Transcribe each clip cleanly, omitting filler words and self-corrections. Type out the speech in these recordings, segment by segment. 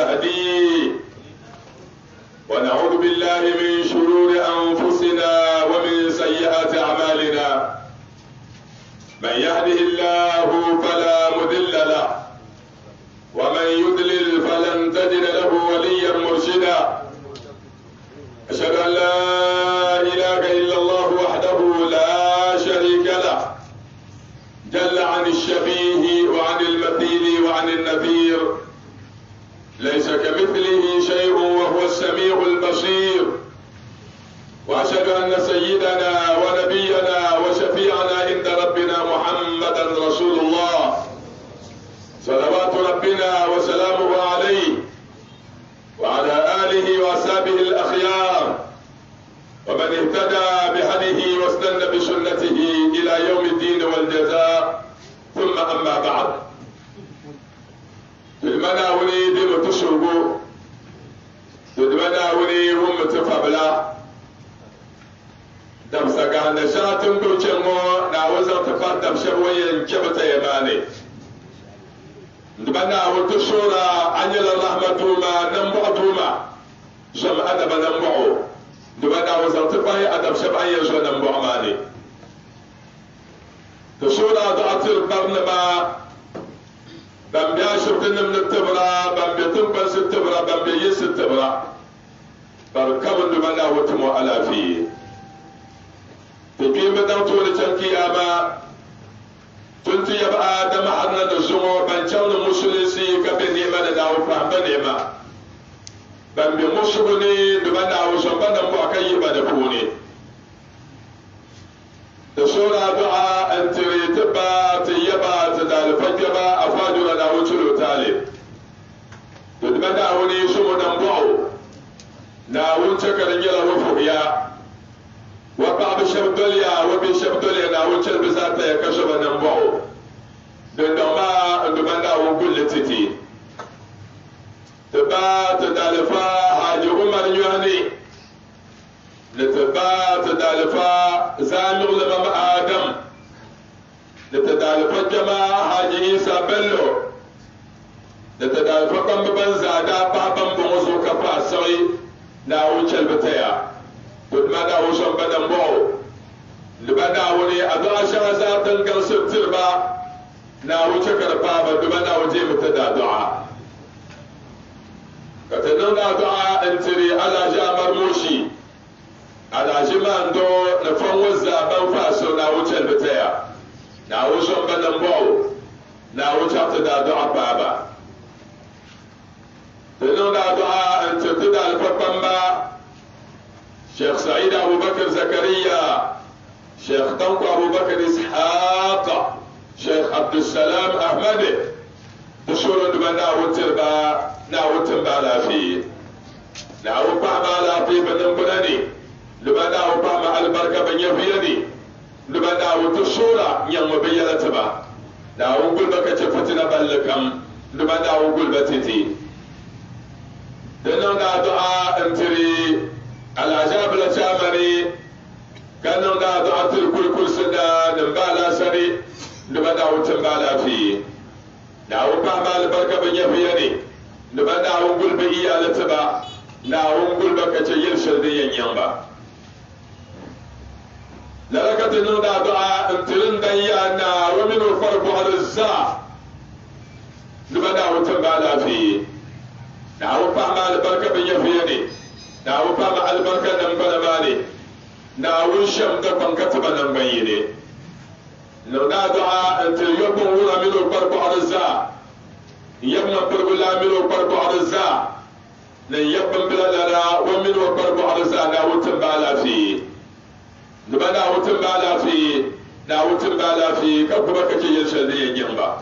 يهديه ونعوذ بالله من شرور أنفسنا ومن سيئات أعمالنا من يهده الله فلا مضل له ومن يضلل فلن تجد له وليا مرشدا أشهد أن لا إله إلا الله وحده لا شريك له جل عن الشبيه وعن المثيل وعن النذير ليس كمثله شيء وهو السميع البصير وأشهد أن سيدنا ونبينا وشفيعنا عند ربنا محمدا رسول الله صلوات ربنا وسلامه عليه وعلى آله وأصحابه الأخيار ومن اهتدى بهديه واستنى بسنته إلى يوم الدين والجزاء ثم أما بعد المنا ولي دي متشوقو المنا ولي هم تفبلا دم سكان شاتم بوشمو ناوزا تقدم شوية كبت يماني المنا وتشورا أنيل الرحمة ما نمبعتوما شم أدب نمبعو المنا وزرتفاي أدب شبعي يشو نمبع ماني تشورا دعتر برنما بام يا شفتنا من التبرا بام بيتم بس التبرا بام بيس التبرا بركب المنا وتمو على فيه تقيم بدن طول تنكي أما تنتي يبقى دم عدنا نزمو بنشان المسلسي كبني من داو فهم بنيما بام بمسلني دمنا وزنبنا مبعكي بدفوني تسورة دعاء انتري تبا تيبا تدال فجبا افاجر داو تلو تالي دمنا وني سمو نمبعو ناون تكر نجلا وفويا وبعض شبدليا وبي شبدليا ناون تلبساتا يكشف نمبعو دندما دمنا وكل تتي تبا تدالفا حاج عمر يهني لتبا تدالفا زامر لمام آدم لتدالفا جماعة حاج عيسى بلو لتدالفا قم بنزادا بابا بمزو كفا سغي ناو شلبتيا تدمنا وشم بدن بو لبنا ولي أدعى شهزات القرصب تربا ناو شكر بابا دمنا وجيب تدادعا كتنونا دعاء انتري على جامر موشي على جمان دو نفوز زابان فاسو ناو تلبتيا ناو شم بدن بو ناو شاط دادعا بابا تنونا دعاء انت تدع الفقنبا شيخ سعيد أبو بكر زكريا شيخ طنق أبو بكر إسحاق شيخ عبد السلام أحمد بشور دمنا وتربا ناو تنبالا فيه ناو بعما في بنن بنني لبنا وبعما البركة بن يفيني لبنا وتشورا يوم بيلتبا ناو قل بك تفتنا بلكم لبنا وقل بتتي دنونا دعاء انتري على جابل تامري كانوا دعاء كل سنة نبالا سري لبنا وتنبالا فيه ناو بعما البركة بن يفيني لما ناون قل بإيا لتبا ناون قل بك يرشد ينبا لركت نونا دعاء انترن ديانا ومن الفرق على الزا لما ناون تنبالا فيه ناون فاما البركة بيفيني ناون فاما البركة نمبنماني ناون شم دفن كتبا نمبيني نونا دعاء انتر يبن ولا من الفرق على الزا يبنى بربلا من وبرب عرزا نيبن بلا ومن وبرب عرزا ناوتن بالا فيه نبا ناوتن بالا فيه ناوتن بالا فيه كبرك يرشد ينبا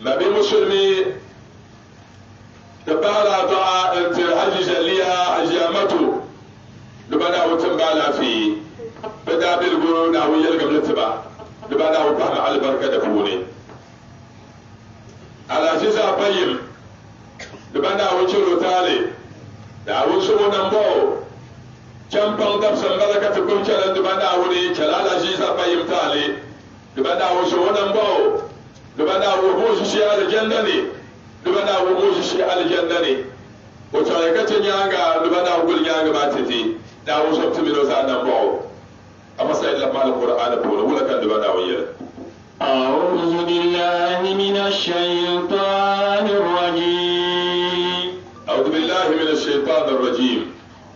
ما بين مسلمي تبالا دعاء انت حج جليا حجامته نبا ناوتن بالا فيه بدا بالقرون ناو يلقم لتبا نبا ناو فهم على البركه دفوني على جزء طيب لبنا وجهه تالي داو سمو نمبو كم بندب سنبلك تكون كلا لبنا ولي كلا على جزء طيب تالي لبنا وجهه نمبو لبنا وجهه شيء على جندني lubana wo shi aljanna ne o to ay kace nyanga lubana gul nyanga ba tete da wo so tumi do sa nan bo amma sai la mal qur'ana bo wala kan lubana wo yele أعوذ بالله من الشيطان الرجيم أعوذ بالله من الشيطان الرجيم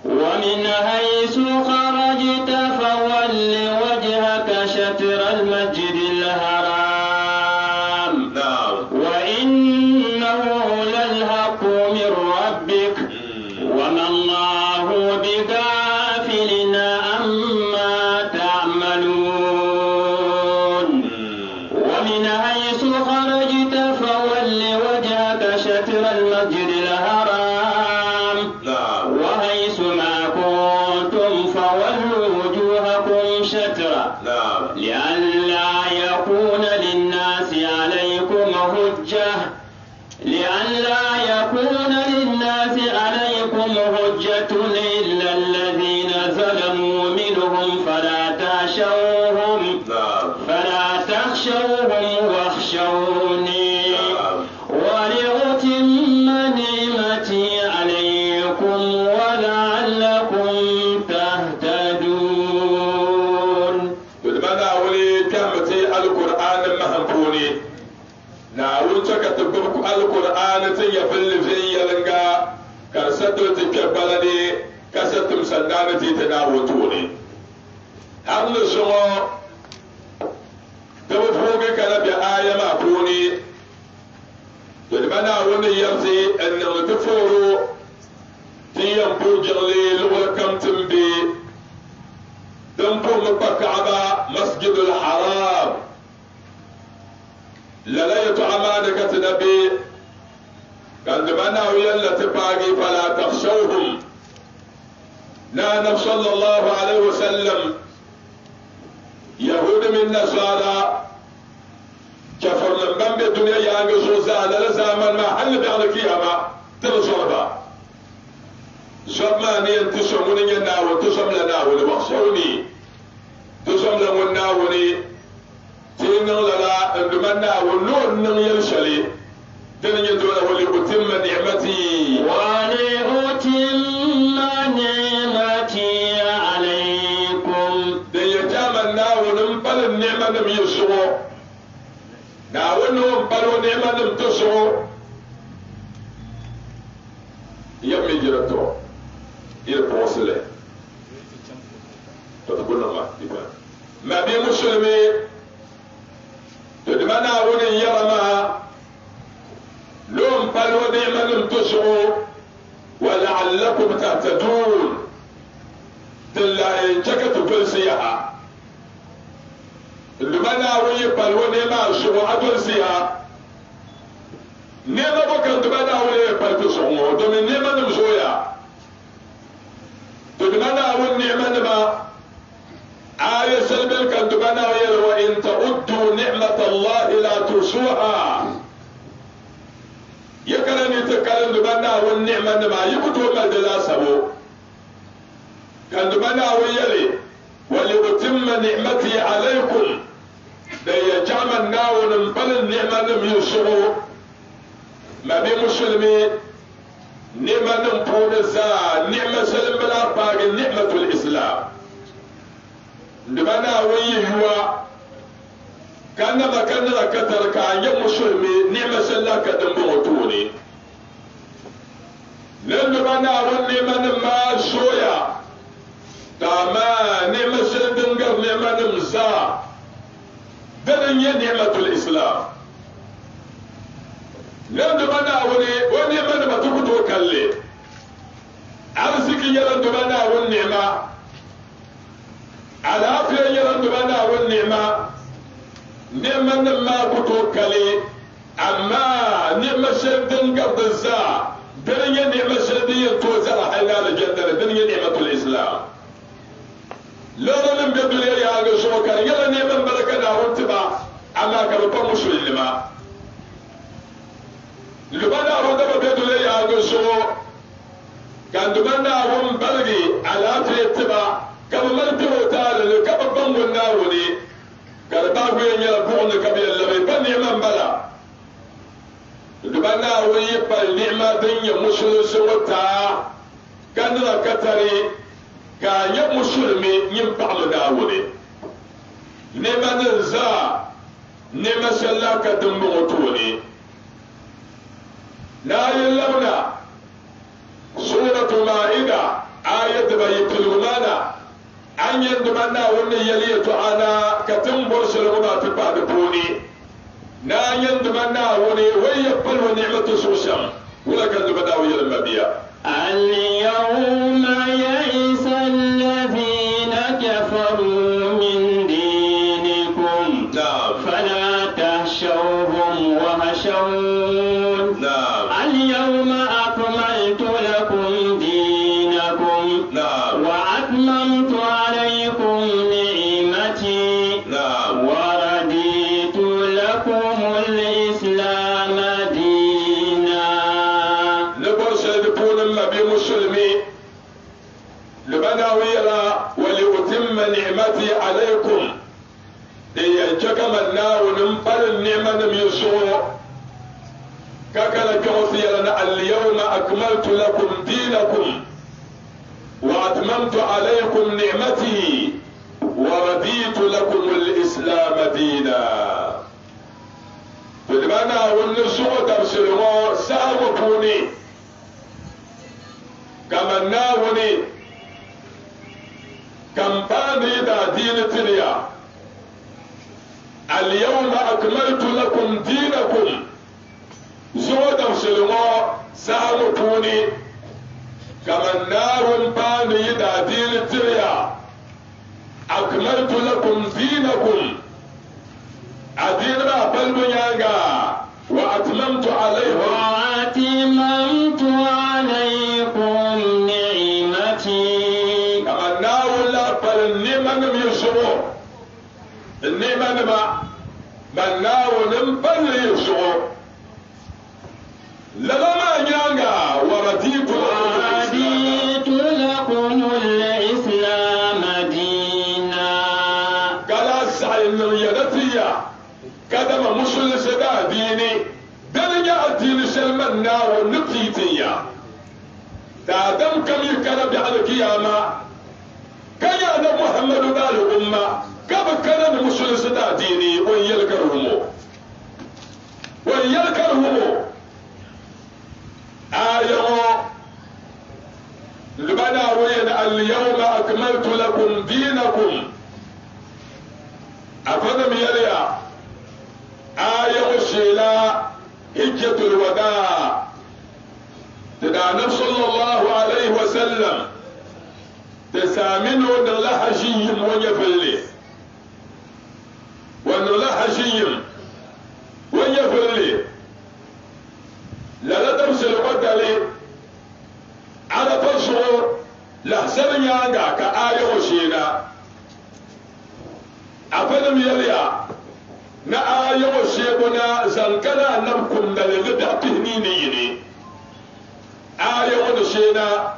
ومن حيث خرجت فول وجهك شطر المسجد الحرام نعم وإنه للحق من ربك وما الله بغافل عما تعملون ومن حيث خرجت فول وجهك شطر المسجد الحرام وحيث ما كنتم فولوا وجوهكم شطرا لئلا يكون للناس عليكم حجة إلا الذين ظلموا منهم فلا تخشوهم واخشوني ولأتم نعمتي عليكم ولعلكم تهتدون. بدمنا ولي كامتي القرآن مهمبوني ناول تكتبك القرآن تيفل في يلنغا كرسدو تكبلني كستم سندانتي تناوتوني هم نسمو تبفوك كان بآية مأكوني بدمنا ولي يرسي أن نتفورو تيمبو جغلي لغلكم تنبي دنبو مبكعبا مسجد الحرام للا يتعمانك تنبي كان دمنا ويلا تباقي فلا تخشوهم نبي صلى الله عليه وسلم يهود من نصارى كفر من بنب الدنيا يانقصوا زانا لزامن ما حل بعلكيها ما تنصربا زمان ينتسمون يناو تسم لناولي واخشوني تسم لناولي تين للا اندمنا ولون يلشلي تين يدون ولأتم نعمتي عليكم دي يجامنا ونمبل النعمة نم يسوع ناولهم بلو نعمة نم تسوع يمي جرتو يربوسله تقول ما بي مسلمي تدمنا ولي يرما لهم بلو نعمة نم تسوع ولعلكم تهتدون تلا جكت فلسيها لمنا وي بلو نعمة سوع فلسيها نعمة بكر تبنا وي بلو سوع دومين نعمة نم سويا تدمنا والنعمة نما آية سلبل كان تبنا وإن تعدوا نعمة الله لا تحصوها يكرني تكلم تبنا والنعمة نما يبدو ما دلاسبو كان تبنا ويلي ولأتم نعمتي عليكم دا يجعل الناو نمبل النعمة نم يسرو ما بي مسلمي نعمة نمبون الزا نعمة سلم بلا باقي نعمة الإسلام دمنا ويهوا كان ما كان كتر كان يم مسلمي نعمة سلا كدم بوتوني لأن دمنا والنعمة ما سويا كما نعمة سلدنجر نعمة نمزا دنيا نعمة الإسلام لأن دمنا ونعمة ما تكتو كالي arziki yaran dubana wal ni'ma alafiya yaran dubana wal ni'ma ni'man ma kuto kale amma ni'ma shadin gabza dariya ni'ma shadin to zara hayna al janna dariya ni'matul islam lọ́rọ̀ bẹ dúlé yà á sọ kan yàrá ní ẹ̀mẹ́ mbẹ́rẹ́kẹ́ náà wọ́n ti bá àmà kàrọ̀ pa mùsùlùmí ma lùbá náà wọ́n dábàá bẹ dúlé yà á sọ kàndùmá náà wọ́n mbẹ́rẹ́gì àlàáfíà ti bá kàbà mẹ́rẹ́tì wò tá a lè kàbà bẹ́ngò náà wò ni kàrọ̀ bá wíyẹn yàrá bùn ní kàbí yàrá lẹ́bẹ̀ẹ́ bá ní ẹ̀mẹ́ mbẹ́rẹ́ dubana wani bal ni'ma din ya musulunci wata ganna katare ka ya musulmi yin ba'mu da wuri ni'ma din za ni'ma sallaka din mutu ne na yi launa suratul ma'ida ayat bayitul mana an yin dubana wani yaliya to ana katin bursul ma ta ba da tuni na yin dubana wani wayya falwa ni'matu susam wala kan dubana wayya mabiya اليوم يئس الذين كفروا من دينكم فلا تخشوهم واخشون اليوم أكملت لكم دينكم وأتممت عليكم نعمتي ورضيت لكم الإسلام دينا. لبرشدكون النبي مسلمي لبنا ويلا ولأتم نعمتي عليكم لينجك منا وننبل النعمة يسوع ككل جوثي لنا اليوم أكملت لكم دينكم وأتممت عليكم نعمتي ورضيت لكم الإسلام دينا. فلمانا والنسوء ترسلوا ساوكوني كما ناوني كم باني دا دين تريا اليوم أكملت لكم دينكم زود سلمو سامكوني كما النار باني دا دين تريا أكملت لكم دينكم أدين ما بالبنيانغا وأتممت عليكم نعمتي كما النار لا بالنمن يسرو النمن ما النار نمبل يسرو لما نيانغا ورديت لكم الإسلام دينا. قال سعيد يدتيا كدم مسلم سدا ديني دنيا الدين سلمنا ونبتيتيا دادم كم يكرب على القيامة كان يا محمد دال أمة كم كان مسلم سدا ديني ويلكرهم آية لبنا وين اليوم أكملت لكم دينكم أفضل يليا آية وشيلا حجة الوداع تدعى صلى الله عليه وسلم تسامنوا أن الله حجيم ونيفلي وأن الله حجيم ونيفلي لا ترسل بدلي على تصور لحسن يانغا كآية وشينا أفلم يليا نا آية وشيبنا زنكنا نمكم دليل دعتهنيني آية وشينا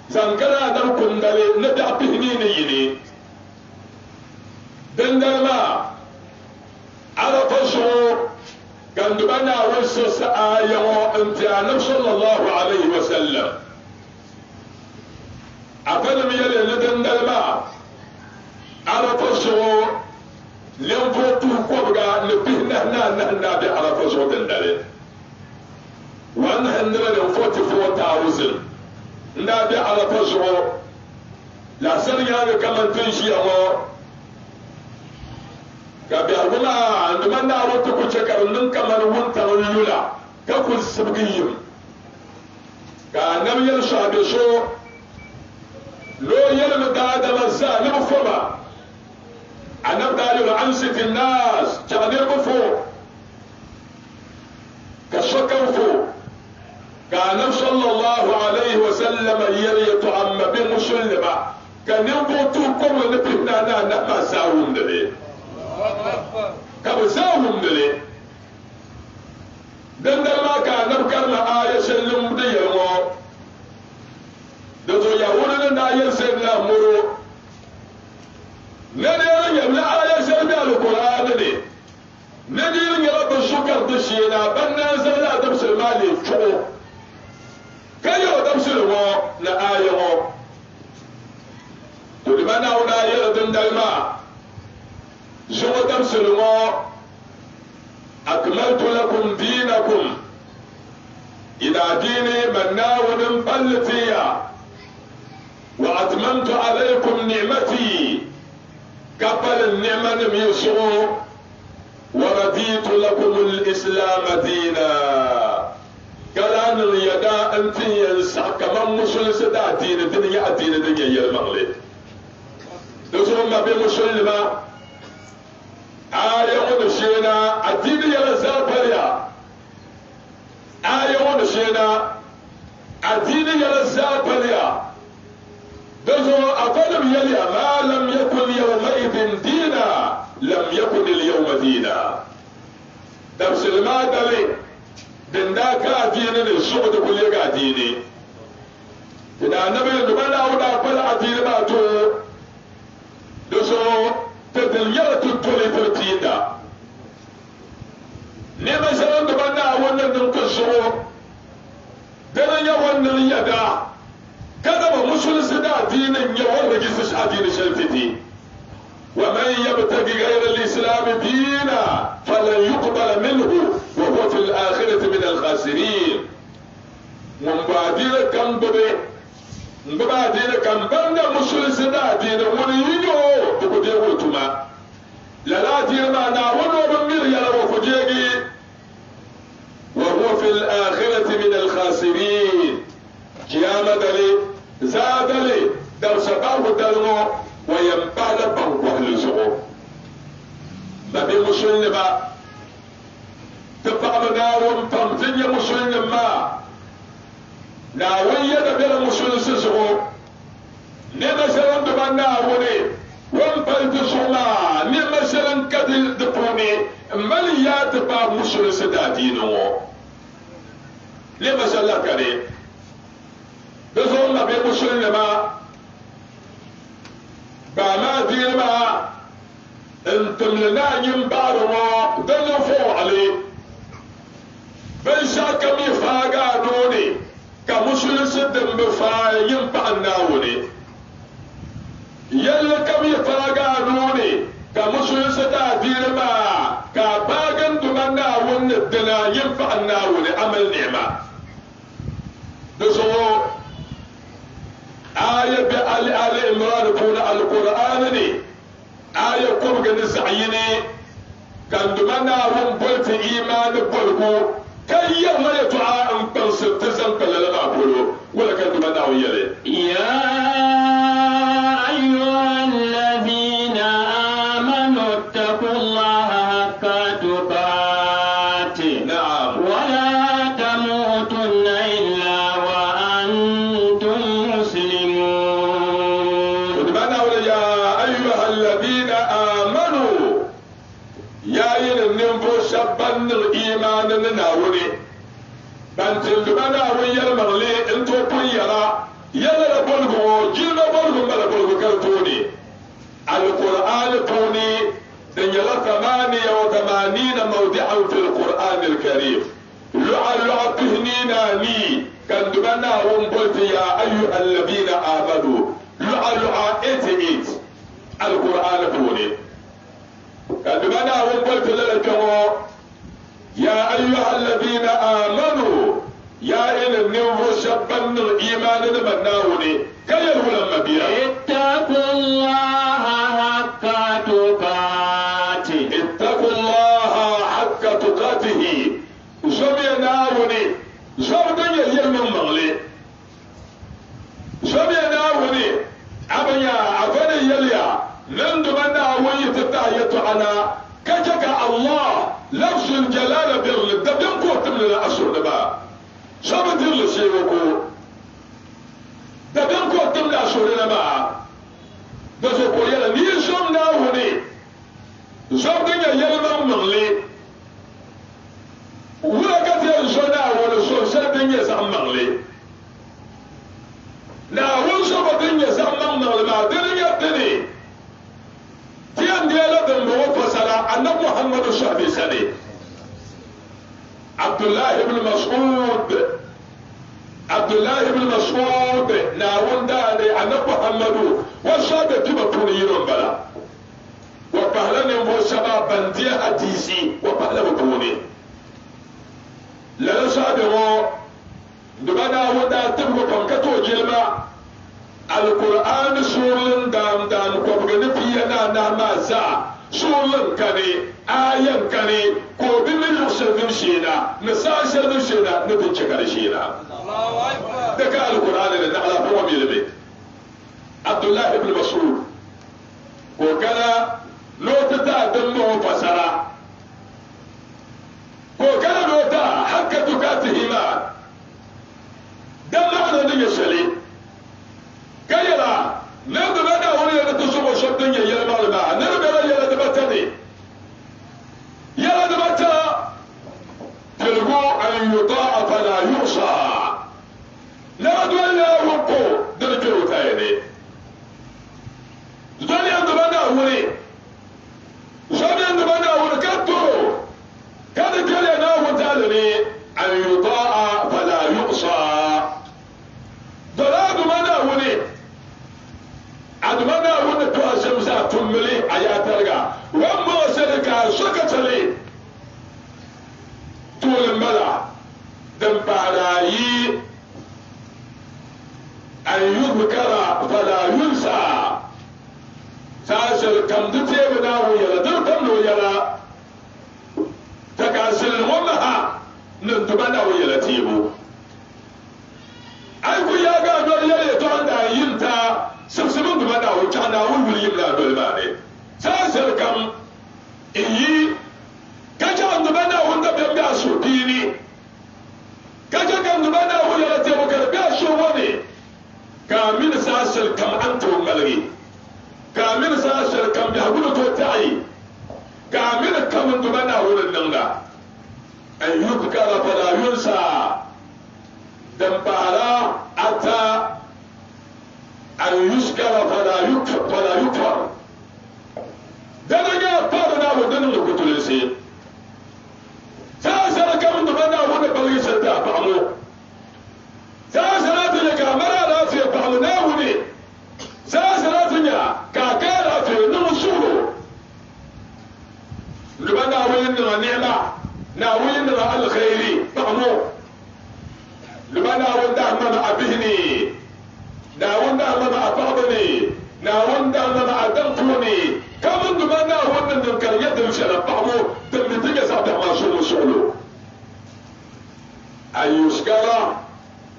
زنكنا نمكم دليل دعتهنيني دندما على تصور كان دبنا وسس آية أنت عن صلى الله عليه وسلم أفلم يلي ندن دلما على تصو لنفوتو قبقى نبهنا نهنا بي على تصو دندل وأنها نفوتو فوتا وزن نبي على تصو لا سريان كمان تنشي الله kabi alguma anduma na wato ku cekar nun kamar wunta wani yula ka ku sabgiyim ka nam yel shabe so lo yel da da mazza ne foma anab da yul ansi fi nas jani fo ka shokan fo ka nab sallallahu alaihi wa sallam yariyatu amma bi muslima ka ne ko tu ko ne fitna na ma sawun da ne kabu sahum dele dandar ma ka nabkar na aya sallum da yamo da zo ya wurin da ayar sallam muro ne ne yan na aya sallam alquran ne ne ne yan rabbu shukar da shi na banna sallam ma le tuo kayo damsul mo na ayo to di mana una yela dun dalma zo damsul mo akmaltu lakum dinakum ila dini manawun ballatiya wa atmamtu alaykum ni'mati قبل النعمة يسوع ورضيت لكم الإسلام دينا قال أن اليدا أنت ينسى كمان مسلم سدا دين الدنيا دين الدنيا يلمغلي نسوع ما بمسلمة آية ونشينا الدين يلزال بريا آية ونشينا الدين يلزال بريا دزو أفلم يلي ما لم يكن يومئذ دينا لم يكن اليوم دينا درس المادلي دنداكا ديني الصعود كل يقع ديني إذا النبي دمنا ودا بلا دين ما تو دزو تدليرة تولي ترتينا نما سلام دمنا وانا ننكسو دنا وانا يدا kada ba musulunci da addinin ya warrage su addinin sharfiti wa man yabtaghi ghayra al-islam dina falan yuqbal minhu wa huwa fil akhirati min al-khasirin mun ba dina kan babe mun ba dina kan banda musulunci da addinin wani yiyo da ku je wutuma la dina na wani ban mir ya rawa ku je gi wa huwa fil akhirati min al-khasirin kiyama dale زادلي در سباب دلغو وينبال بنقوه لزغو ما بي مسلم ما تفعل ناوم تمزين مسلم ما ناوين يدبير مسلم سزغو نما سلام دبان ناوني وانفل تسوما نما سلام كدل دفوني مليات با مسلم سدادينو نما سلام كريم بزول ما بين مسلم ما دين ما انتم لنا ينباروا دلفوا عليه بل شاكم يفاقا دوني كمسلم سدن بفا ينبعنا وني يلكم يفاقا دوني كمسلم سدا دين ما كباقن دمنا ون الدنا ينفعنا وني عمل نعمة بزول آية بآل عمران كون القرآن ني آية كم جن سعيني كان دمنا هم بلت إيمان بلقو كي يوم يتعا أن تنصر تزن كلا لما بلو ولا كان دمنا ويلي يا أيها الذين آمنوا اتقوا الله حق تقاته نعم ولا تموتن إلا وأنتم شبان الإيمان نناوني بانتل دمنا ويا المغلي انتو بيرا يلا بلغو جينا بلغو ملا بلغو كالتوني القرآن توني دنيلا 88 موضعا في القرآن الكريم لعل تهنينا ني كان دمنا ومبلت يا أيها الذين آمنوا لعل 88 القرآن توني كدبنا وقلت للكمو يا أيها الذين آمنوا يا إن النوم شبن الإيمان المناوني كي يلولا مبيا اتقوا الله حق تقاته اتقوا الله حق تقاته زمي ناوني زمي يلمن مغلي زمي ناوني أبنيا أفني يليا نندمنا ويتتايت على كجك الله لفظ الجلالة بالله دبين كوتم لنا أسر نبا سبت لسيوكو دبين كوتم لنا أسر نبا دزوكو يلا نيزم ناوني زبدين يلمن مغلي ولكت يزنا ونسول سبدين يزم مغلي ناون سبدين يزم مغلي ما دين يبدني تيان ديالا دم بو فسلا ان محمد صحابي سني Abdullah ibn Mas'ud na wanda ne annabi Muhammadu wasa da tuba tuni yiron bala wa pahla ne mo saba bandi hadisi wa pahla ko ne la sa de mo dubana wanda tuba kan kato jilma alquran surun dam ko ga nufi yana na masa surun kane ayan kane ko bin yusufin shida na sashen shida na bincika shida daga alkur'ani da ala kuma milbe abdullahi ibn mas'ud ko kana lotata dan mu fasara ko kana lota hakka tukatihi ma dan ma'ana ne yashali kayara na da bada wani da ta so shabdin yayyar malama na da yara da bata ne yara da bata tilgo an yuta'a fala yusa la dole wako da ke wuta ne zani an da bada wuri zani an da bada wuri katto kada kale na wuta ne an yuta'a fala yusa da da bada wuri adumana wanda to a shamsa tummuli a ya targa wanda wasu ka suka tale tulin mala dan barayi an yuzkara fala yunsa sasal kam dute bana wuyala durkan no yala takasil wallaha nan tubana wuyala tibu ai ku ya ga do yale to anda yinta sabsabin da bada wuce na wulwul yin na dole ba ne sasar kam iyi kaja wanda bada wanda bai ga so dini kaja kan da bada wanda ya ce baka ga so wani kamin sasar kam an to malari kamin sasar kam ya gudu to tayi kamin kam da bada wurin nan da an yuzkara fala yunsa dan bara ata أن يذكر فلا يكفر درجة فرنا ودن الكتل السين ساسر كم دبنا هنا بلغي ستا بعمو ساسرات لك مرا لا في بعمنا وني ساسرات لك كاكا في نمسورو دبنا وين النعمة ناوين الخير بعمو دبنا وين دعمنا أبهني na wanda mana afadani na wanda mana adaltuni kaman duma na wannan nan kan yadda shi da babu dan mutiga sa da masu musulu ayuskara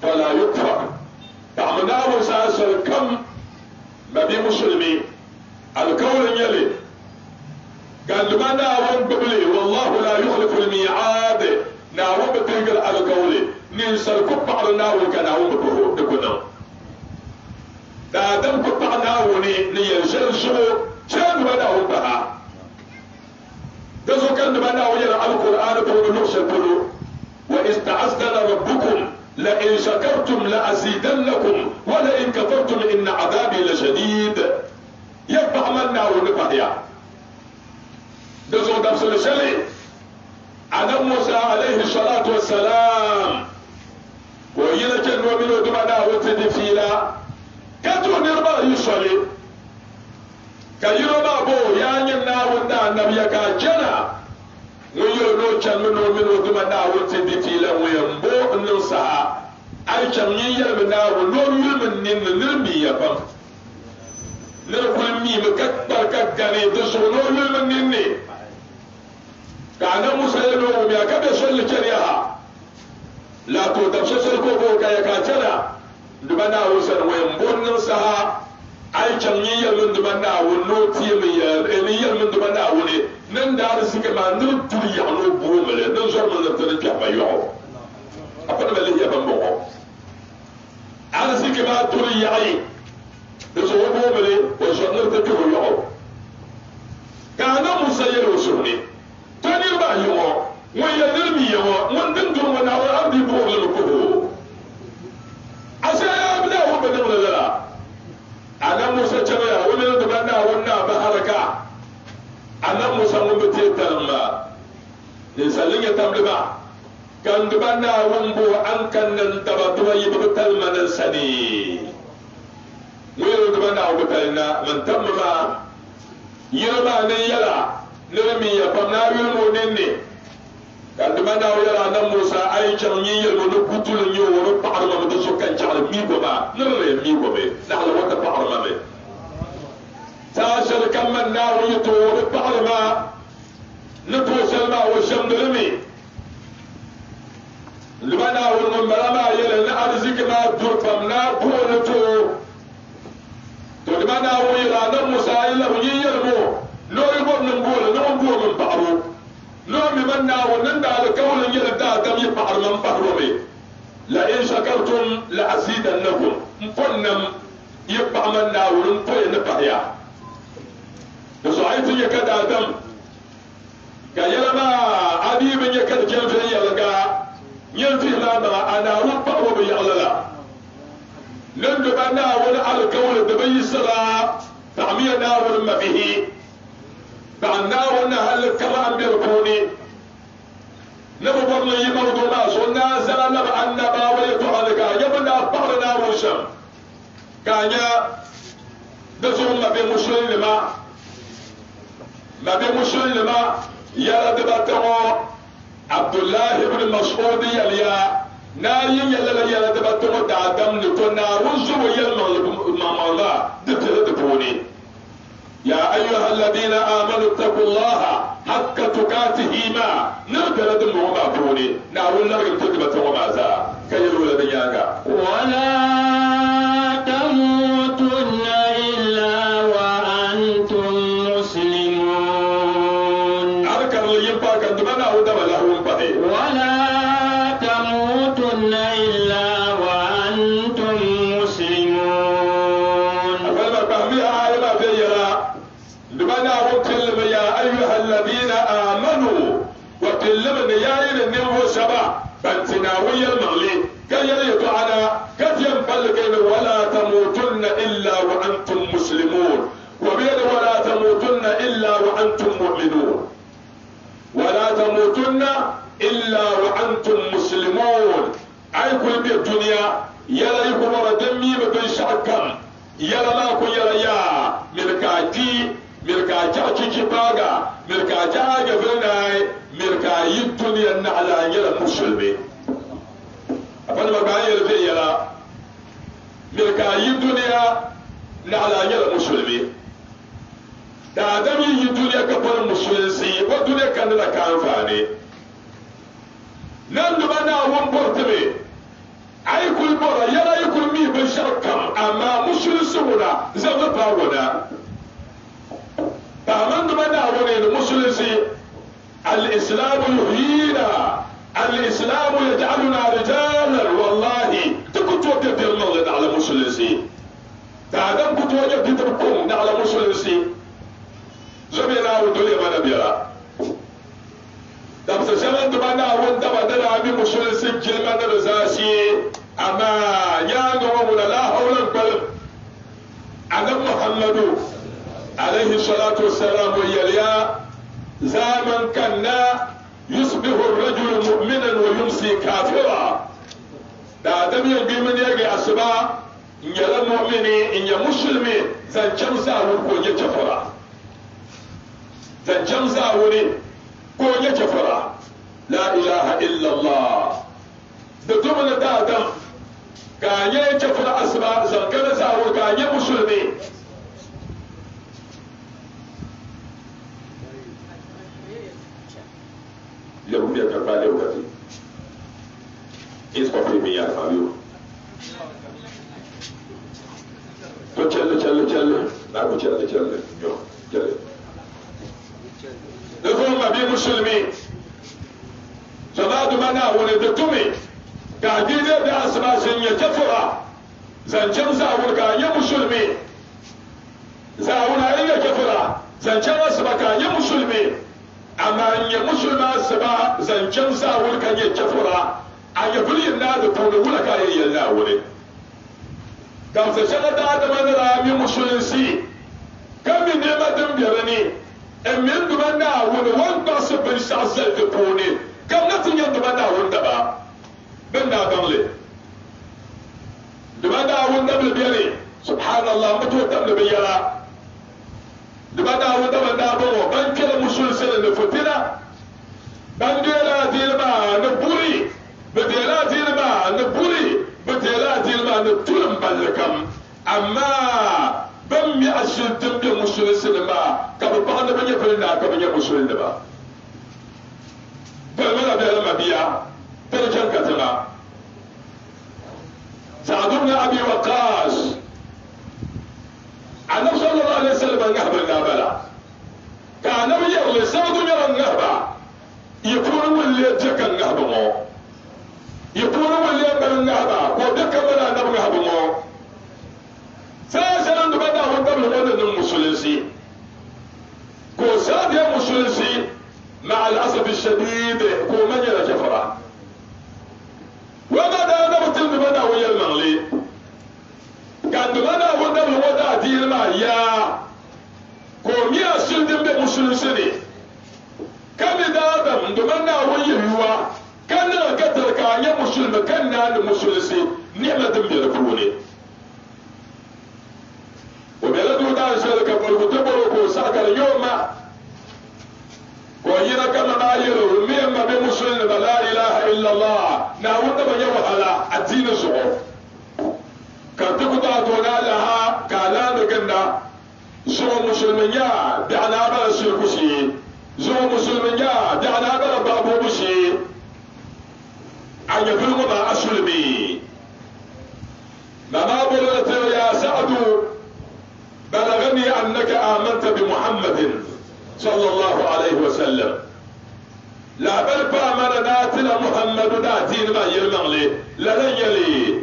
fala yukfar ta'amna wa sasal kam babi muslimi alqawl yali قال لما ناون ببلي والله لا يخلف الميعاد ناون بتنقل القول ننسى الكبع ناون كناون ببهو دكنا da dan ku ta na woni ni yanzu so can ba da hu ba da so kan ba da wani alquran ko no shakuru wa ista'azdana rabbukum la in shakartum la azidannakum wa la in kafartum inna adabi la shadid yabba amanna wa nifahya da so da so shali adam musa alaihi salatu wassalam wa yana kan wa min duma da wata difila kato nirba yi sole ka yiro ba bo ya nyin na wanda annabi ya ka jana mun yi no can mun no min duma da wata difila mu yambo nun sa ai can yin yalmi na wo no yulmin nin nirmi ya fam nirkul mi mu kakbar ka gane da so no yulmin nin ne ka na musa ya no mi aka be sol kariya la to da so ko ko ka ya ka jana dubana wusan wayan bonnin saha ai can yi yalmin dubana wonno tiye mi ya ni yalmin dubana wone nan da har suke ma nur turi ya no bo mele nan zo mun da tare ta bayo apa da mele ya ban bo har suke ma turi ya ai da so bo mele o so nur ta to yo kana musayyir usuni tani ba yo waya nirmi yo mun din dun wana wa ardi bo le ko asaya bida wo bada wala la anan musa chaba wani da banda wannan ba haraka anan musa mun bete tarma ne sallin ya tamliba kan duba na wumbo an kan nan daba duba yi butal manan sani wiro duba na butal na man tamma yirma ne yala nirmi ya pamna wilmo nenne kan duba na yala nan Musa ai kan yin yirmo no kutulun yo woro parma mu so kan jala mi go ba nirre mi go be na hala wata parma be ta shar kan man na wuro to woro parma نتو سلمى والشمدرمي لمنا والمنبرما يلن أرزك ما درفمنا بولتو تو لمنا ويلا نمسا إلا وييرمو لو يبور نمبول نمبول من بحرو لو ممنا ونندا لكول يلدا دم يبحر من بحرو لئن شكرتم لأزيدنكم مفنم يبحر منا وننفي نفحيا نسعيت يكدا دم ga yalama abibin ya kan jefe yalga yin fi lama ana rufa wa bai yalala nan da ba na wani alkawar da bai sara ta miya na wani mafihi ba na wani halin kama an biyar kone na babbar yi mawuto masu na zara na annaba wani to halika ya bi na fara na wurshen ganya da zuwan mabe musulun lima يا دبتمو عبد الله بن مسعود يليا ناي يلا يا دبتمو دادم نتونا رزو يلما ماما دتلدبوني يا ايها الذين امنوا اتقوا الله حق تقاته ما نقدر دمو بوني ناول نرجع تدبتمو ماذا كيلو لدياغا ولا تموتن الا وانتم مسلمون ولا تموتن إلا وأنتم مسلمون يا أيها الذين آمنوا وكلمن ياين النمو سبا بنتناوي المغلي كي يطعنا كثيرا فلقين ولا تموتن إلا وأنتم مسلمون وبين ولا تموتن إلا وأنتم مؤمنون ولا تموتن إلا وأنتم مسلمون أي كل بي الدنيا يلا يكون ردمي بين شعكم يلا ما كن يلا يا ملكاجي كباغا ملكاجا جبرناي ملكاي الدنيا نعلى يلا مسلمين أفضل ما قال يلا ملكاي الدنيا نعلى يلا مسلمين da adam yi duniya ka fara musulunci wa duniya kan da ka amfani nan duba na won portebe ai kul bora yara yi kul mi ban shakka amma musulunci wala zama ba wala ba man duba na wone da musulunci al-islam yuhyina al-islam yaj'aluna rijalan wallahi tukuto da bilmal da ala musulunci da adam kuto ya fitar kun da ala musulunci zobe na wo dole mana biya da bisa shaman da bana won da bana da abi musul sin kilma da zashi amma ya ga mu la hawla bal adam muhammadu alaihi salatu wassalam yaliya zaman kanna yusbihu ar-rajulu mu'minan wa yumsi kafira da adam ya bi mun yage asuba in ya mu'mini in ya musulmi zan camsa ko ya kafara zancen zawuri ko ya kafara la ilaha illallah da tumana da adam ganye ya kafara asba zankana zawur ganye musulmi yahudi ya karba da wakati is kwafi mai ya faru to challe na ku challe yo challe نقول ما بي مسلمين زماد منا ولدتمي قاعدين بأسماء سنية كفرة زنجم زاول كان مسلمين زاول أي كفرة زنجم أسماء كان مسلمين أما أن مسلم أسماء زنجم زاول كان كفرة أن يفلي النادي تقول لك أي يلاولي قام سشغل آدم أن رامي مسلمين كم من نعمة بيرني من دمنا ون بس بن شعزل تبوني كم نتن يندمنا ون دبا mangle duma Dawud nabi biyani subhanallah mutu tam nabi yara duma Dawud da bo ban kala musul sele ne fotina ban dela dilma na buri بديلات يلما نبولي بديلات يلما نبتلم بالكم أما بمي أشل دمبي مسؤول سينما كابو بعنا بني فلنا كبني مسؤول نبا بمنا بيلما بيا ترجم كتما سعد بن أبي وقاص النبي صلى الله عليه وسلم نهب النابلة كان يغلي سعد يرى النهبة يكون اللي يتكى النهبة يكون ولي من النهبة ودك من النهبة سأسأل بدا وقبل ولد المسلسي كو ساد يا مسلسي مع الأسف الشديد كو من يلا جفرة وبدا نبت بدا ويا المغلي كان بدا وقبل ودا دير ما يا كو ميا سلدم بمسلسي كم دادم دمنا ويا هو كان قتل كان يا مسلم كان المسلسي نعمة بيركوني وبلدو دان سلك بالمتبرك ساك اليوم وينا كما ما يرو ميما بمسلم لا اله الا الله ناود ما يوحلا الدين صعود كتبتا تونا لها كالان جنة زو مسلمين دعنا بلا سلكوشي زو مسلمين دعنا بلا بابو بشي أن يبلغ ما أسلمي ما بلغت يا سعد بلغني أنك آمنت بمحمد صلى الله عليه وسلم لا بل فامن ناتنا محمد ناتين ما يلمغلي لن يلي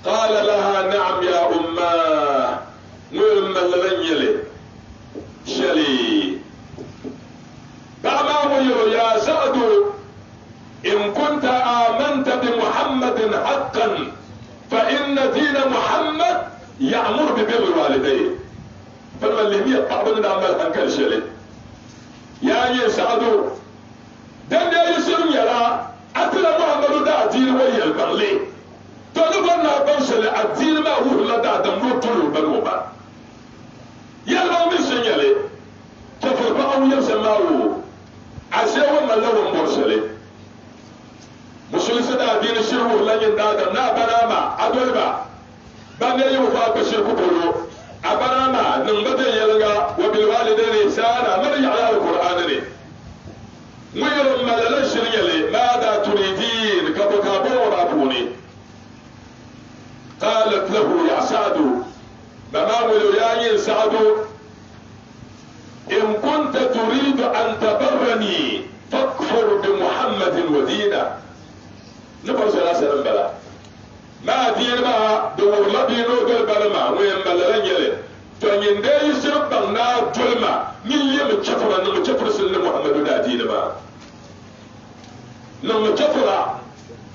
قال لها نعم يا أماه مما لن يلي شلي فما يا سعد إن كنت آمنت بمحمد حقا فإن دين محمد يأمر ببر الوالدين فلما اللي هي بعض نعمل هنكر شلي يا يسعدوا دم يا يسر يرى أتلا محمد دا دين ويا البرلي طلبنا برشل الدين ما هو لدى دم طلو بنوبا يلا من سنيلي كفر بقوا يسمعوا عسيوا من لهم برشلي مسلم سدا دين شرو لن ينداد نا بناما أدولبا بان يوفا بشر كبرو أبناما نمبت يلغا وبالوالدين إحسانا من يعلى القرآن لي ويرم ملل شريلي ماذا تريدين كبكابو رابوني قالت له يا سعد بما ولو يا سعد إن كنت تريد أن تبرني فاكفر بمحمد ودينه نفر سلاسل بلا ما دين ما دور لبينو دول بلما وين مللن يلي فنين دي يسرب بغنا دولما من يم تشفر نم تشفر سل محمد دا دين ما نم تشفر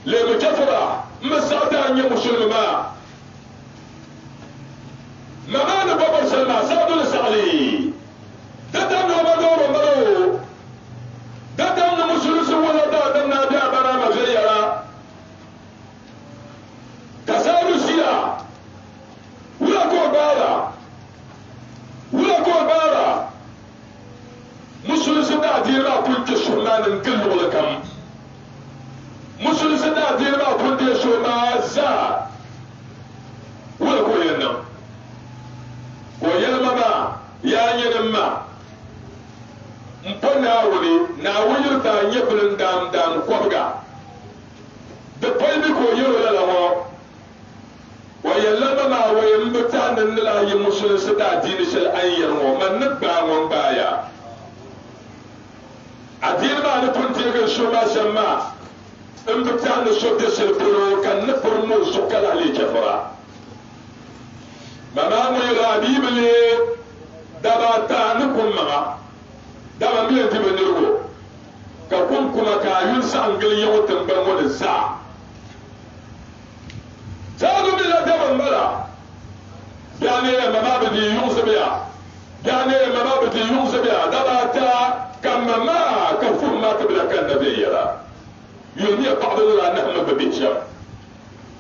لم تشفر مسادا ان مسلم ما نبر سلما سادل سالي دتم ما دور مرو دتم مسلم ولا دا دنا دا بنا ما غيرا كسار السيا ولا كوبارا مسلم سدا ديرا كنت شمان كل ولا كم مسلم سدا ديرا كنت شمان زا ولا كوينا ويلما يا ينما mpona wuri na wuyur ta nyebulun dam kwabga da palbi ko yoro la lawo ويلما ما ويمبتان النلا يمسل سدا دين شل أيرمو من نبع من بايا أدين ما نكون تيجي شو ما سما امبتان الشوط السلبرو كان نبرمو سكال على جفرا ماما ميرابي بلي دباتانكم ما دابا مين تبنيرو كقوم كما كايون سانجل يوتن بمون الساعة سادو بلا دبن بلا يعني ماما بدي يوسبيا يعني ماما بدي يوسبيا دباتا كما ما كفور ما قبل كان نبي يرى يومي بعض الله نحن ببيتشا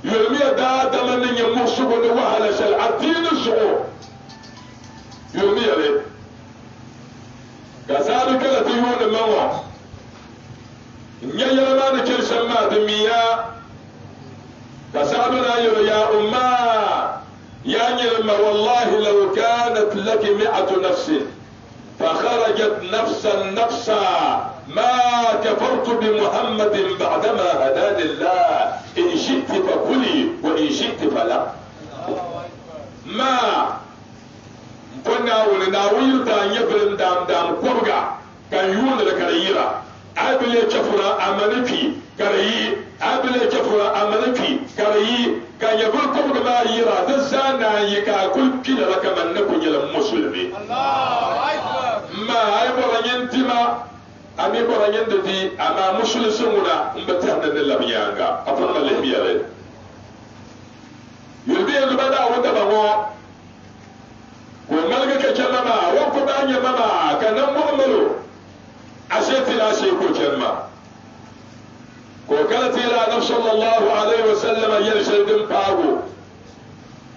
يرمي دا دمن يمسو بن وهل شل الدين الشعور يرمي عليه كذلك لتيون الموع نيا ما نكر سما دميا كسابنا يا أمة يا نعمة والله لو كانت لك 100 نفس فخرجت نفسا ما كفرت بمحمد بعدما هداني الله إن شئت فكلي وإن شئت فلا ما كنا ونناويل تان يبرن دام كورغا كان يون لكريرا أبلي كفرا أمنكي كريي أبلي كفرا أمنكي كريي كان يقول كورغا ما يرا دزانا يكا كل كلا لك من نكون يلم مسلمي ما أي برنينتما أمي برنينتي أما مسلم سمونا مبتهنا نلبيانغا أفضل اللي يلبي يلبدا ودبا ko malga ke mama wa ko banya mama kanan mu'malu ashe la shi ko kenma ko kala tira nabi sallallahu alaihi wasallam yarshadin fago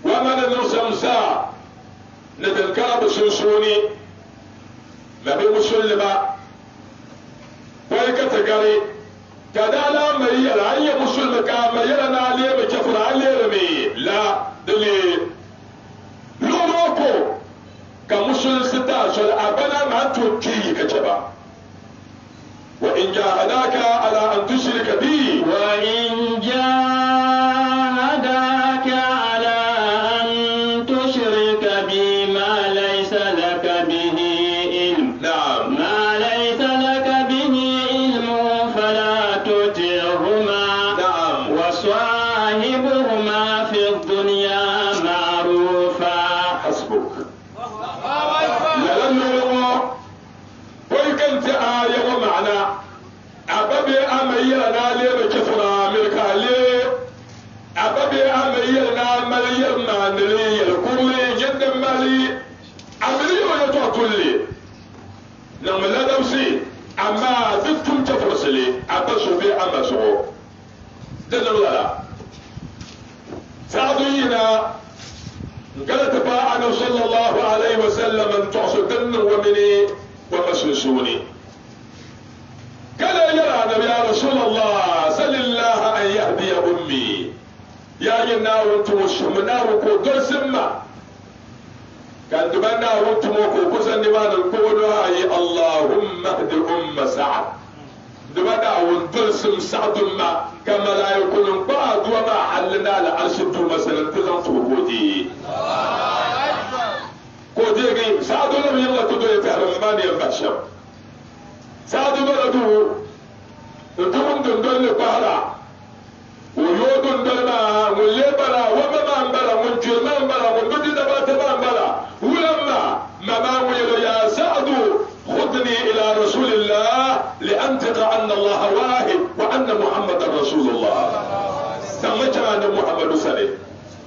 wa man nusamsa nadan karab sunsuni nabi muslima wai ka tagare kadala mai yara ayya muslima ka mai yara na lebe kafra lebe la dole loroko ka musul sita sol abana ma to ki ka ceba wa in jahadaka ala an tushrika bi wa in jahadaka ala an tushrika bi ma laysa laka bihi ilm na'am ma laysa laka bihi ilm fala tuti'huma na'am wa sahibuhuma fi dunya ma'rufa hasbuk لأنه ويكنت آية ومعنى أبابي أميرنا لي بكفرة ملكالي أبابي أميرنا مليرنا نلي الكرلي جد مالي أمري ويتوكلي نعم لا دوسي أما ذكتم تفرسلي أبسو بي أما سعو دلو لا سعدينا قالت باعنا صلى الله عليه وسلم ان تعصدن ومني ومسلسوني قال يا نبي يا رسول الله سل الله ان يهدي امي يا ينا وانتم الشمنا وكو سما كان دبنا وانتم وكو سنمان الكون هاي اللهم اهد سعد دبنا وانتم سعد ما كما لا يكون بعض وما حلنا لعرشدوا مثلا تزنتوا بودي كوديغي سعدوا لم يلا تدو يتعلم ماني البشر سعدوا بلدو انتم دندن لبهرا ويودن دلما وليبرا ومما انبرا منجرما انبرا وندد دبات ما انبرا ولما مما ويلو يا سعد خذني الى رسول الله لانطق ان الله واحد وان محمد رسول الله سمعت محمد صلى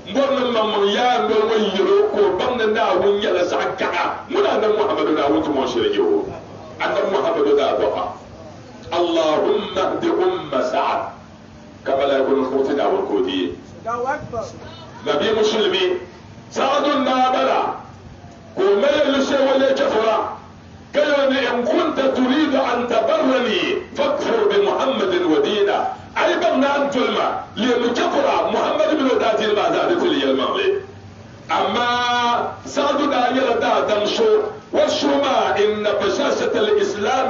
mbon mamman ya ndol way yiro ko bamna na won yala sakka muna nan muhammadu na wutu mo shirye wo annan muhammadu da dofa allahumma hdi sa'ad kama la yakun khuti da wal kodi nabi muslimi sa'adun nabala ko mai lushe wala kafara كيون إن كنت تريد أن تبرني فاكفر بمحمد ودينا أي بغنا أن تلما لمكفر محمد بن وداتي المعدادة المغلي أما سعد دانيال دا دمشو والشما إن بشاشة الإسلام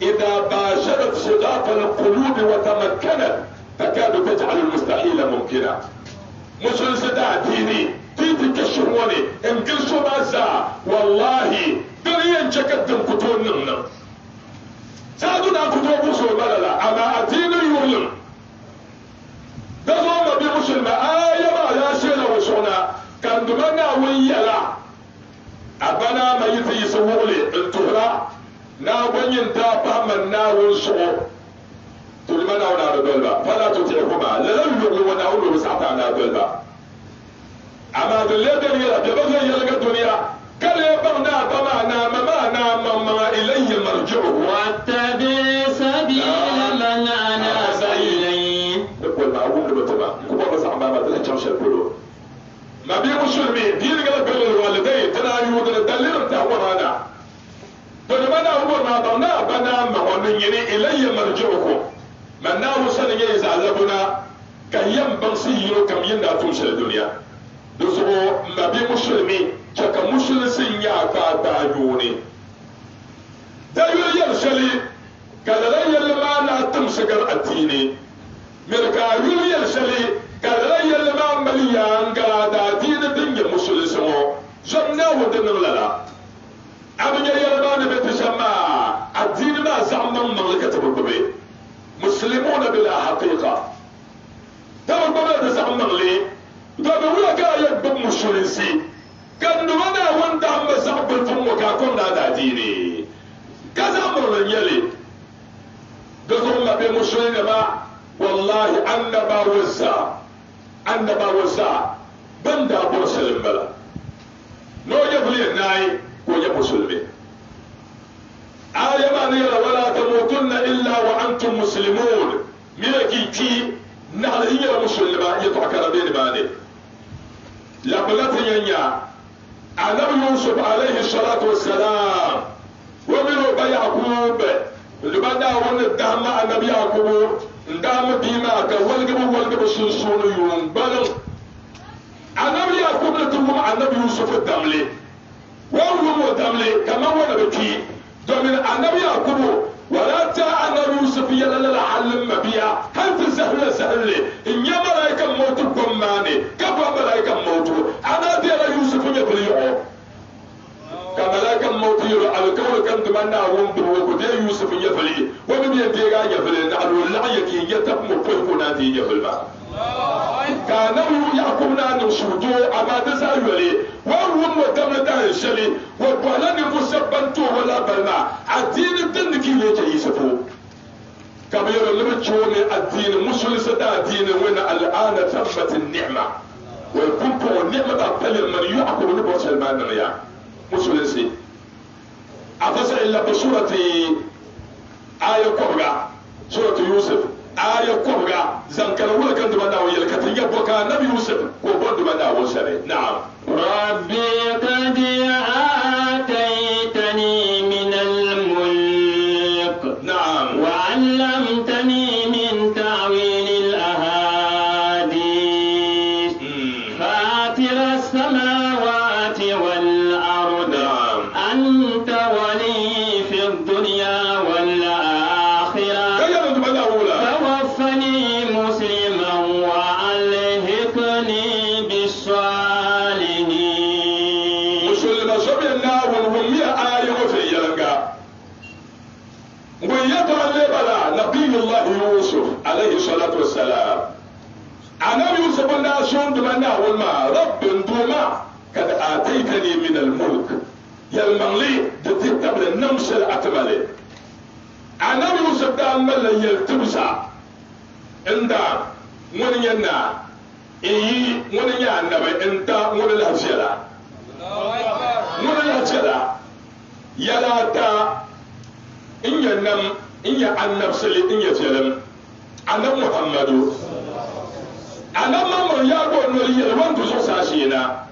إذا باشرت شغاف القلوب وتمكنت تكاد تجعل المستحيل ممكنا مسلم سدا ديني تيتي كشموني إن كل شما والله duniyan cakaddin fito nan sadu na fito musu malala amma addinin yulun da zo ma bi musulma ayyaba ya shela wasona kan dumana wiyala abana mai fi suwule in tuhra na gwanyin ta faman na wunsu tulmana wana da dolba fala tuti kuma lalallu wa na'ulu sa'ata na dolba amma dulle da yala da bazan yalga duniya kale bagna bamana mamana mamma ilayya marji'u wattabi sabila man anaba ilayhi ko ma wunda bata ba ko ba sa ba ma da can shakuro ma bi musulmi din ga bil walidai tana yu da dalilin ta wana to da bana umar ma ba na bana ma wannan yini ilayya marji'ukum man na musanin yayi zalabuna kayyam ban siyiro kam yinda tun shal duniya do so ma bi musulmi ka musulmin ya ka ta yuni da yuyar shali kadaran yalma na tumsigar addini mirka yuyar shali kadaran yalma maliyan ga da addini din ya musulmi mo zanna wadannan lala abin ya yalma ne bai tsamma addini ma zaman mamlakata babbe muslimuna bila haqiqa tabba da zaman le da ba wala ga yabba musulmi kan wana wanda amma sabbin tun waka kon da addini kaza mun yale da kuma be musulmi ba wallahi annaba wasa banda abu salim bala no ya buli nayi ko ya musulmi aya ma ne wala tamutunna illa wa antum muslimun milaki ti na ya musulma ya to akara be ba ne la balata yanya annabi yusuf alayhi salatu wassalam ومنه بيعقوب لبدا ون دام النبي يعقوب دام بما كولغب سنسون يوم بل النبي يعقوب لتم النبي يوسف الدملي وهو الدملي كما هو نبكي دومين النبي يعقوب ولا تا النبي يوسف يلا حل مبيا هل سهل ان يا ملائكه موت كماني كفى ملائكه موت انا دي يوسف يبريو كملاك الموت يرى الكون كم تمنى ومبر وكدي يوسف يفلي ومن ينتيغا يفلي نعلو اللعيك يتم فلقنا دي يفل كانوا يعقوبنا نسوتو أما تسألولي وهم ودمتا الشلي وقالن مسبنتو ولا بلما الدين الدنكي ليك يسفو كما يرى لبتشوني الدين مسلس دا الدين وين الآن تمت النعمة ويكون النعمة تبتل من يعقوب نبو سلمان نغيا musulunci a fasa illa ba surati aya kwabga surati yusuf aya kwabga zankara wula kan duba dawo yalka ta yabba ka nabi yusuf ko bon duba dawo sare na'am rabbi qad ataitani min al-mulk na'am wa 'allamtani min ta'wil al-ahadith fatir as-samawati wal أنت ولي في الدنيا والآخرة توفني مسلما وألحقني بالصالحين مسلم سبينا وهم آية في يلقى ويطلع بلا نبي الله يوسف عليه الصلاة والسلام أنا يوسف الناس دمنا والما رب دوما قد آتيتني من الملك يلمغلي تتبع النمس الأكمل أنا يوسف دا ملا يلتبسا عند من ينا من ينا انت من الهجرة من الهجرة يلا تا إن ينم إن يعنف سلي إن يتلم أنا محمد أنا من يقول نريد وانت سوساشينا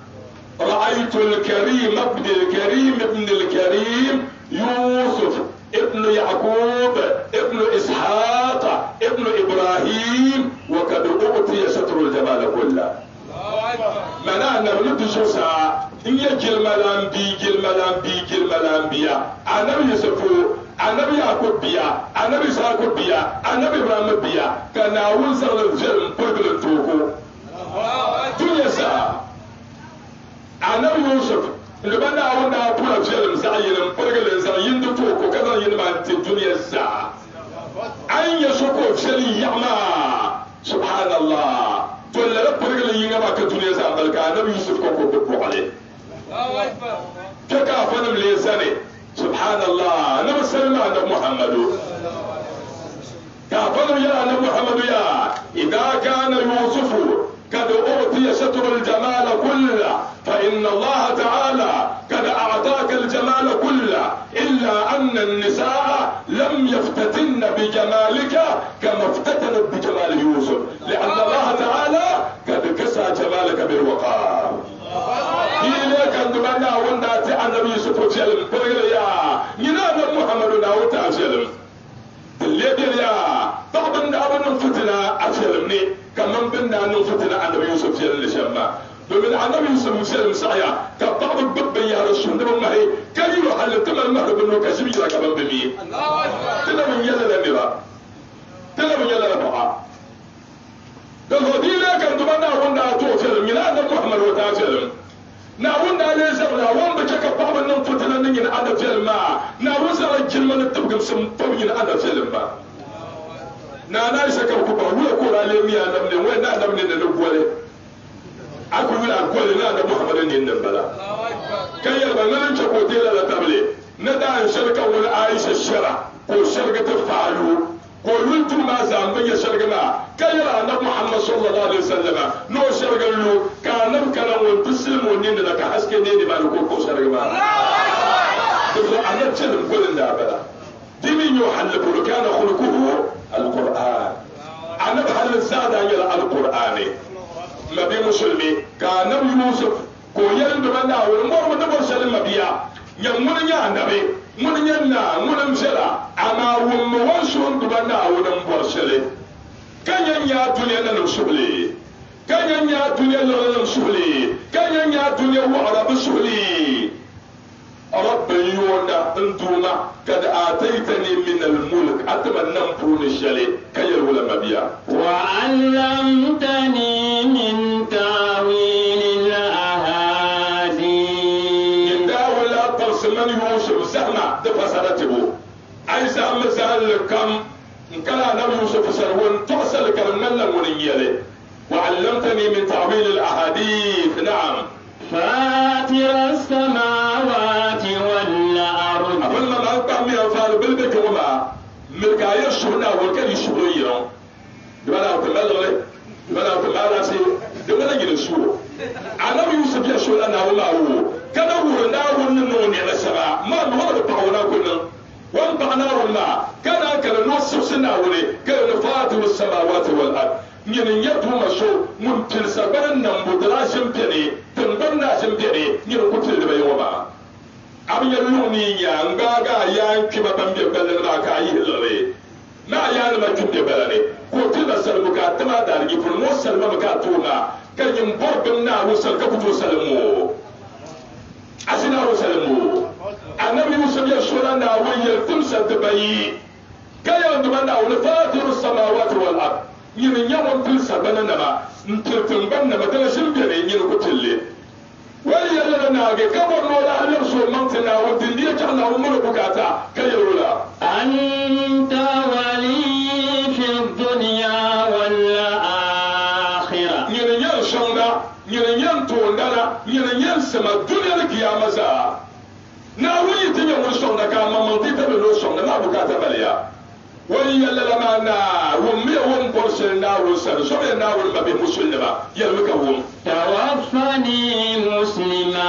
رأيت الكريم ابن الكريم ابن الكريم يوسف ابن يعقوب ابن إسحاق ابن إبراهيم وقد أعطي ستر الجمال كله معناه نبلد شوسا إن يجل ملام بيا أنا يوسف أنا يعقوب بيا أنا إسحاق بيا أنا إبراهيم بيا كان أول سنة الجرم برجل توكو تنسى أنا يوسف لبنا أونا أبونا جلم زعيم برجل زعيم دكتور كذا ينما الدنيا الساعة أن يسوكو شلي يعمى سبحان الله تولى برجل ينما كدنيا زعيم بل كان يوسف كوكو بكو عليه كافن مليزاني سبحان الله أنا بسلم على محمد كافن يا محمد يا إذا كان يوسف قد أعطي ستر الجمال كله فإن الله تعالى قد أعطاك الجمال كله إلا أن النساء لم يفتتن بجمالك كما افتتنت بجمال يوسف لأن الله تعالى قد selim pere ya nyina na muhammadu na wuta selim lebel ya tabin da abin fitina a selim ne kaman bin da nan fitina annabi yusuf selim shamma domin annabi yusuf selim saya ka tabin babban ya rasul da mai kai yo halatta mal mahdubun lokaci bi ka ban bi Allahu akbar tana mun yalla da ba tana mun yalla da ba da hodila kan duban da wanda to selim nyina na muhammadu ta selim na wanda ne sabra wanda kaka baban nan fitanan nan yana ada filma na wasa rajin man tabgam sun tabgin ada filma na saka ku ba wula ko rale miya nan ne wai na nan ne da gole aku wula gole na da muhammadin ne nan bala kai ya ban ce ko tela da table na da an sharka wal aisha shara ko sharga ta falu ko yuntu ma zamban ya sharga na kai ya annabi muhammad sallallahu alaihi wasallam no sharga lu ka nan kana won bisimo ne da ka haske ne ba ko sharga ba to annabi ce golin da bala dimin yo halabu kana khuluquhu alquran annabi halin sada ya alqur'ani nabi musulmi ka annabi yusuf ko yan da banda wurin mu da barsalin mabiya yan mun ya annabi mun yanna mun msela ama wum wansu da banda wurin barsale kanyan ya duniya nan subli kanyan ya duniya nan subli kanyan ya duniya wa arab subli رب يونا انتوما قد آتيتني من الملك أتمنى نمبرون الشلي كي الولم بيا وعلمتني من تاويل الأحاديث من داول أطرس من يوسف زهمة دفسرته أي زهم زهل كم إن كان نبي يوسف سرون تحصل كرمان لمنيلي وعلمتني من تاويل الأحاديث نعم فاتر السماوات والأرض أقول ما نقطع من أفعال بلدك وما ملكاية الشهنة والكل يشبهيرون دمانا أتمالغلي دمانا أتمالاسي دمانا ينسوه أنا يوسف يشوه أنا وما هو كان هو ناو النون على السماء ما نور بعونا كنا وانبعنا وما كان نوصف سناولي كان فاتر السماوات والأرض ñene yetu maso mun tilsa baran nan budra shempene tamban na shempene ñene ko tilde be yoma am ya luni ya ngaga ya kiba bambe balle na ka yi lere na ya ma tunde balane ko tilda salmuka tama da ri ful mo salma ka tuma kan yim borbin na wusal ka fito salmu asina wasalmu annabi yusuf ya shura na wayar tumsa tabayi kayan dumanda wal fatirus samawati wal ard yini nyawon fil sabana nama ntirtin ban nama dala shirbe ne yini ko tille wani yalla na ga kabon no da halar so mantina wadin dia ta Allah mun bukata kayarula anta wali fi dunya wal akhirah yini yan shonga yini yan tondala yini yan sama dunya kiyama sa na wuyi tinya mun shonga ka mamman tita no shonga na bukata baliya wani yalla lama na wummi wum porsen na wusan so be na wul mabe musulma yalla ka wum tawaffani muslima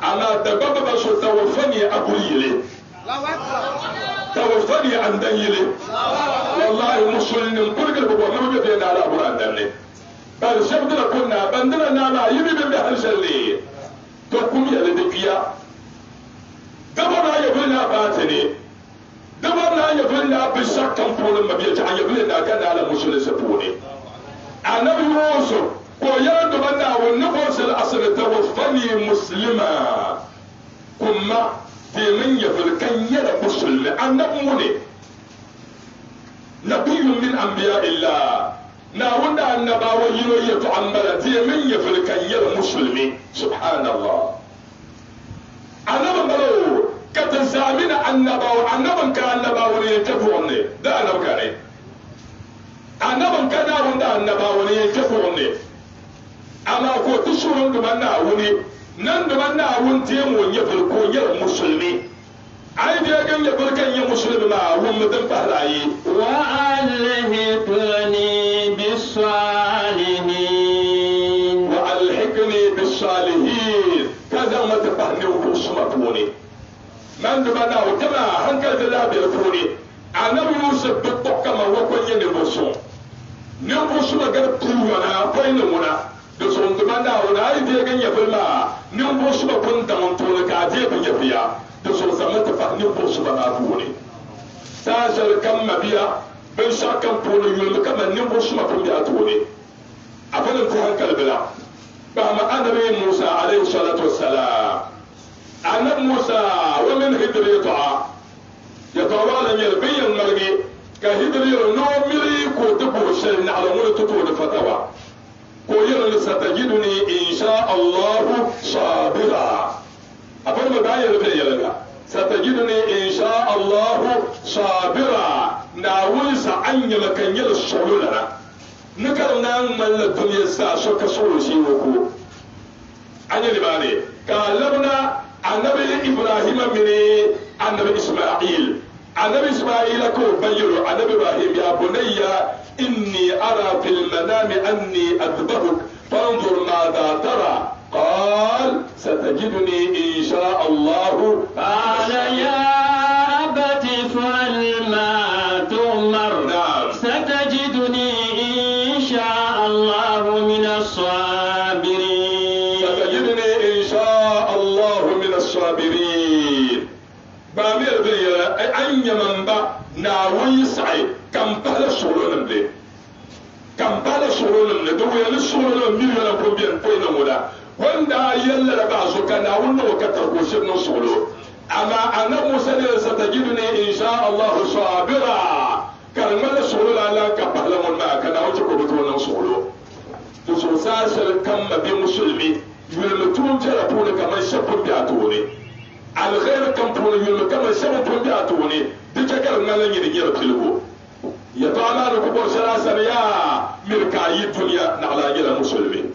ana da baba ba so tawaffani akuyile tawaffani an danyile wallahi musulmin kurgal ko na be na ala buran danne bal shabdra kunna bandana na ma yibi be halshalle to kum yalla de fiya gaba na yabi na batene dabar na ya filla bi shakkan polin mabiya ta ya filla da kan ala musulun sapone annabi yusuf ko ya da banda wannan qorsal asr tawaffani muslima kuma te min ya filkan ya da musulmi annabi mu ne nabiyyun min anbiya illa na wanda annabawa yiro ya tu'ammala te min ya filkan ya da musulmi subhanallah annabi balo kata zamina annabawa annaban ka annabawa ne tafi wanne da annabka ne annaban ka da wanda annabawa ne tafi wanne amma ko tusurun da manna wuni nan da manna wun temo ya farko ya musulmi ai da gan ya farkan ya musulmi ma wun mutan farayi wa alhiqni bis salihin wa alhiqni bis salihin kaza mata fahne ko suma tone man da bana o kama hankal da labe fone annabi yusuf bi tokka ma wa ko yene boso ne boso ma gar tuwa na ko ina muna da sun da banda wani ai da gan ya filma nin bo su ba kun da mun to ka je ba ya fiya da sun sama ta fa nin bo su ba na ku ne sa shar kan mabiya bin shakan polo yul kamar nin bo su ma kun da to ne a fannin ta hankal bila ba ma annabi Musa alaihi salatu wassalam annabi Musa wa min hidriyata ya tawala ne bayan marge ka hidriyo no miri ko ta bo shel na alamu to to da fatawa ko yin satajiduni insha Allah sabira abin da bayan da yalga satajiduni insha Allah sabira na wani sa anya makan yal sulula nikar nan malla duniya sa so ka so shi ko anya libane ka labna annabi Ibrahim mini annabi Isma'il annabi Isma'il ko bayyiro annabi Ibrahim ya bunayya إني أرى في المنام أني أذبحك فانظر ماذا ترى قال ستجدني إن شاء الله قال يا أبت افعل ما تؤمر ستجدني إن شاء الله من الصابرين ستجدني إن شاء الله من الصابرين بامير بيا أن يمن با ناوي سعي كم بلا سولون دي كم بلا سولون دي ويا سولون مليون بروبيان بينا ولا وندا يلا بعضو كان أولنا وكتر كوشنا سولو أما أنا موسى ستجدني إن شاء الله صابرا كان ملا سولو لا كبلا من ما كان أوجكو بتونا سولو تسوساس كم بمسلمي يلمتون جربون كما شفر بيعتوني الخير كم بون يلم كما شفر بيعتوني دكاكر ملا يرجع بتلقو يطعنا نكبر سلاسل يا مركاي الدنيا نعلى جل مسلمين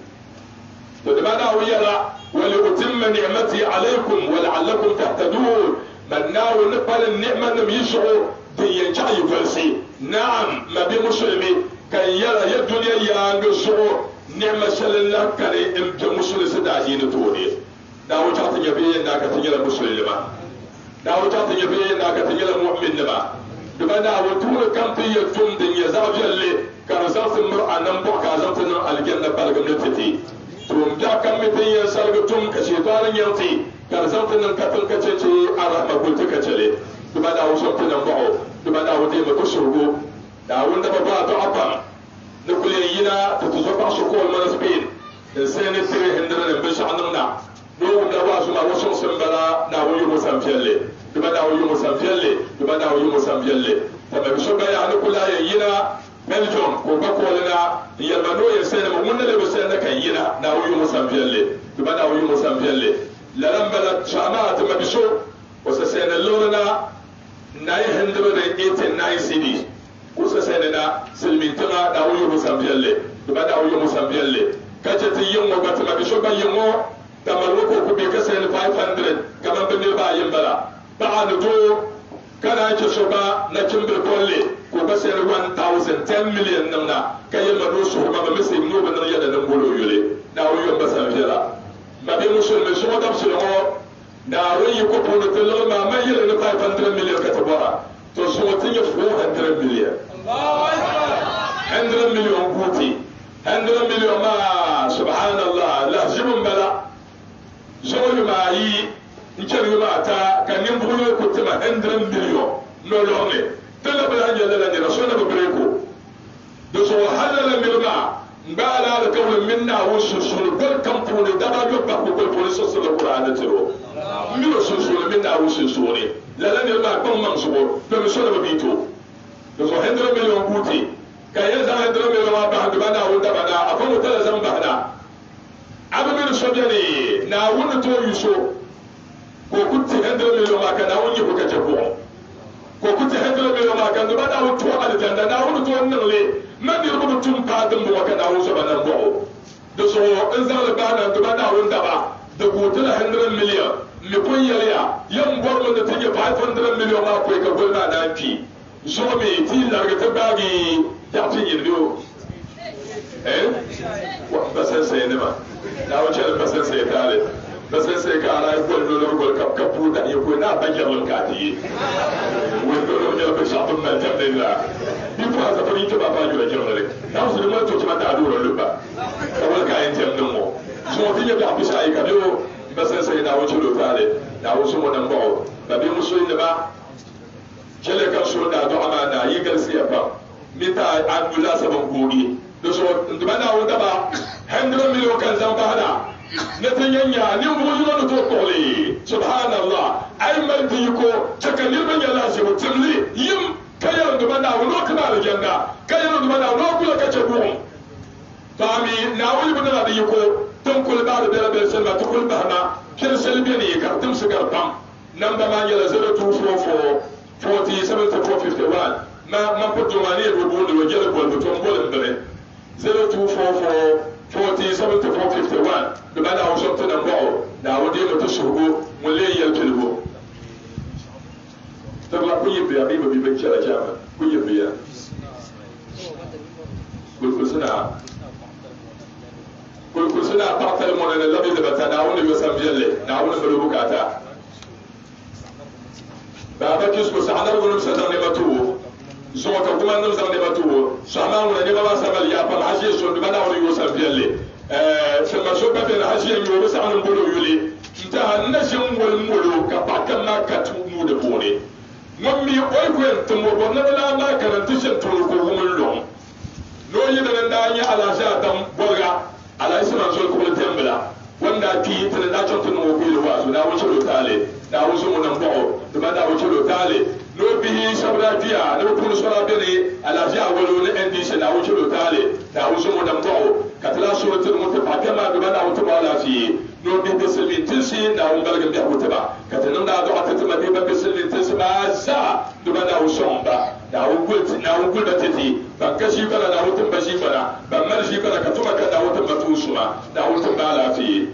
تدبنا ويلا ولأتم نعمتي عليكم ولعلكم تهتدون من ناو نقبل النعمة لم يشعر دي ينجعي فلسي نعم ما بمسلمي كان يرى الدنيا يانقصوا نعمة شلنا كري امت مسلم سداجين توني داو جات يبين ناك تنجل مسلم داو جات يبين ناك تنجل مؤمن نما دبنا وطول كم في يتم دنيا زاوية اللي كان زاوية المرأة نمبو كازمتنا الجنة بلغم نفتي توم جا كم متين يسالك توم كشيطان ينتي كان زاوية نكتل كتشي الرحمة قلت كتشلي دبنا وصلت نمبو دبنا وديم كسرقو داون دبا بعض عطم نقول ينا تتزوج شكول من سبين إنسان يصير هندنا نبش عننا نو نواز ما وصل سنبلا ناوي مسامفيلي دبا ناوي مسامفيلي دبا ناوي مسامفيلي تما بشوكا يعني كل ينا بلجوم كوكا كولنا يلمنو يسين ممن اللي بسين كينا ناوي مسامفيلي دبا ناوي مسامفيلي لرم بلد شامات ما بشو وسسين اللورنا ناي هندنا 89 سيدي kusa sai na silmintuna da wuyu musambiyalle duba da wuyu musambiyalle kace ti yin wa batuma bi shoba yin wo da malwako ku bi ka sai 500 kaman bin ba yin bala ba an to kana ce shoba na kimbir kolle ko ka sai 1010 million namna kai madu su ba ba misi no ban ya da nan bolo yule da wuyu musambiyala ba bi musulmi so da su no da wuyu ko ko to ma mai yin 500 million ka tabara to so tin ya 400 million 100 مليون قوتي 100 مليون ما سبحان الله لا جبن بلا زوج ما هي نشري ما تا كان ينبغي كنت ما 100 مليون نولوني تلا بلا جل لا رسولنا ببريكو دوسو هذا الملما بالا الكون منا وسوسول كل كمبوني دابا يوبا كل بوليس سوسول القران ترو ميرو سوسول منا وسوسولي لا لا نلما كم منصور بمسوله ببيتو دوسو 100 مليون قوتي كاين زان 100 مليون ما بعد بنا ودا بنا افهم تلا زان بنا ابو من سوبياني نا ون تو يسو ko kutti 100 مليون ما كان وني ko kace ko kutti 100 مليون ما كان بنا و تو aljanna na ون to nan le man yi rubutun fadin mu kana wuso banan bo da so in zan bana da bana wanda ba da gutula 100 مليون mi kun yariya yan gwarmun da take 500 مليون ma ko ka gulma na fi so me ti larga ta bagi ya fi yirdo wa basan sai ne ma na wuce basan sai tare basan sai ka ala ko do gol kap kapu da ya ko na bagi wal kati wando do ya ba shabun na tamdilla bi ko za fari ta ba ba jira jira ne na su da to ma ta duro luba kawal ka yin tamdo ya bi abisa ai kabiyo basan sai da wuce do tare da wasu mu nan bawo ba bi musu inda ba kele kan so da do amana yi garsiya fa mita abdullah saban gogi do so nduma na wanda ba 100 million kan zan bada na tanyanya ni mu zuwa to kole subhanallah ai man ti ko takallir ban ya lasi mutumli yim kayan nduma na wono kana aljanna kayan nduma na wono kula kace buhum fami na wani bin da yiko ton kul ba da bela selma to kul bahna kir selbi ne kartum sigar pam namba ma yala 0244 47-451 ma poto mani e do bondo wo jele bol to mbole mbele 0244 47-451 de bana o sorte na mbo da wodi mo to sugo mo le yel telbo to la ko yebe abi bi be chala jama ko yebe ya ko suna partal mo na labi da bata da woni yo samjelle da woni be bukata baba kisko sahana gonum sadan ne batuwo so ta kuma nan zan ne batuwo sama mun ne baba samal ya fal hashi so de bana woni yo samjelle sama so ba be hashi yo be sanan bolo yuli nta na shin wol molo ka pakan na ka tumu de bone ngommi oy ko en tumo bo na la na karanta shin to ko mun lo no yi da nan ya ala sha dan bolga ala isma so ko tembla wanda ki tana da chon tuno ko yi wazo da wuce do tale da wuce mun nan bo da da wuce do tale no bihi sabratiya no kun sura bene ala ja walo ne endi se da wuce do tale da wuce mun nan bo katala suratul mutafakama da wuce ba la fi no bi bisilmin tinsi da un balga bi hutba katanan da do atata ma bi bisilmin tinsi ba sa da wuce ba da wugulti na wugulda titi ban kashi bana da wutun bashi bana ban marshi bana ka tuma ka da wutun batusuma da wutun ba lafiye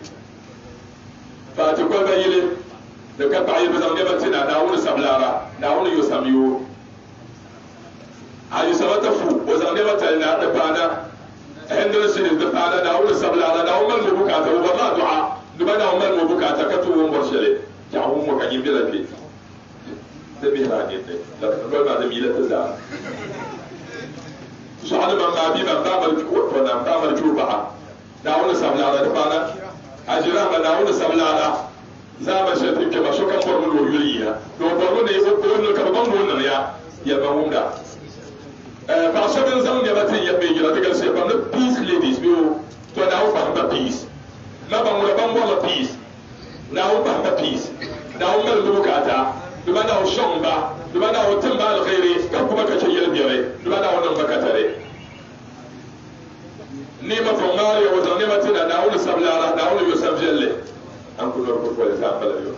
fa ta ko bayile da ka bayi bazan ne batina da wuni sablara da wuni yo samiyo ayu sabata fu wazan ne batina da bana hendra shi da bana da wuni sablara da wuni mu bukata wa du'a dubana wuni mu bukata ka tuwon barshale ya hu mu kan yin bilafi da bi hage da ba da mila ta da so hada ban ba bi ban ba mal ko to nan ba mal juba da wani sabla da bana ajira ba da wani sabla za ba shi take ba so kan bormo do yuriya do bormo ne ko ko ka ban do nan ya ba wunda ba so ben zan ne ba tin ya be gira daga sai ban peace ladies biyo to da ba peace na ban wala ban wala peace na ba peace da wani bukata dubana o shomba dubana o tamba alkhairi ka kuma ka ce yelbiyare dubana o nan bakatare ni ma fo mari o zan ne matina da wani sablara da wani yusuf jelle an ku lor ko ta bala yo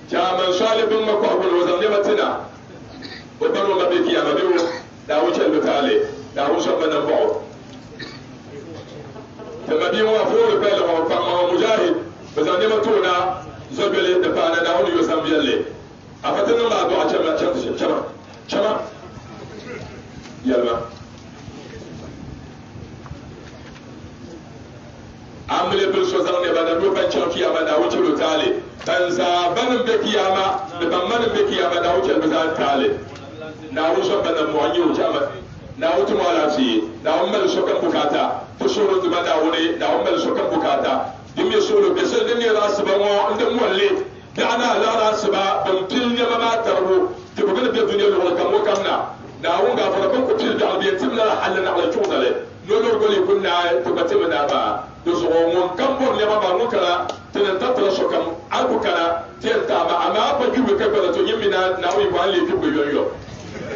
jaman salibin ma ko o zan ne matina o baro ma be kiyama biwo da wuce lutale da wuce banan bawo tamabi wa fo bele wa fa mujahid bazan ne matuna zobele da fana da wani yau san biyalle a fatan nan ba a can cama yalma amle bil so zan ne ba da doban can kiyama da wuce lutale ban zabanin be kiyama da ban manin be kiyama da wuce lutale tale na wuce ban mu an yi wuce na wuce malasi da wannan so kan bukata to so da wani da wannan so kan bukata dimmi solo be se ne rasu ba mo ndem walle da ana la rasu ba ban til ne ma tarbo to ko be duniya lo kan mo kamna da won ga fara ko til da albiya timna halana ala chudale no no goli kunna to batima da ba do so mo kambo ne ba mo kala tan tatra so kam alku kala tenta ba ama ba jube ka bala to yimmi na wi ba le fi yoyo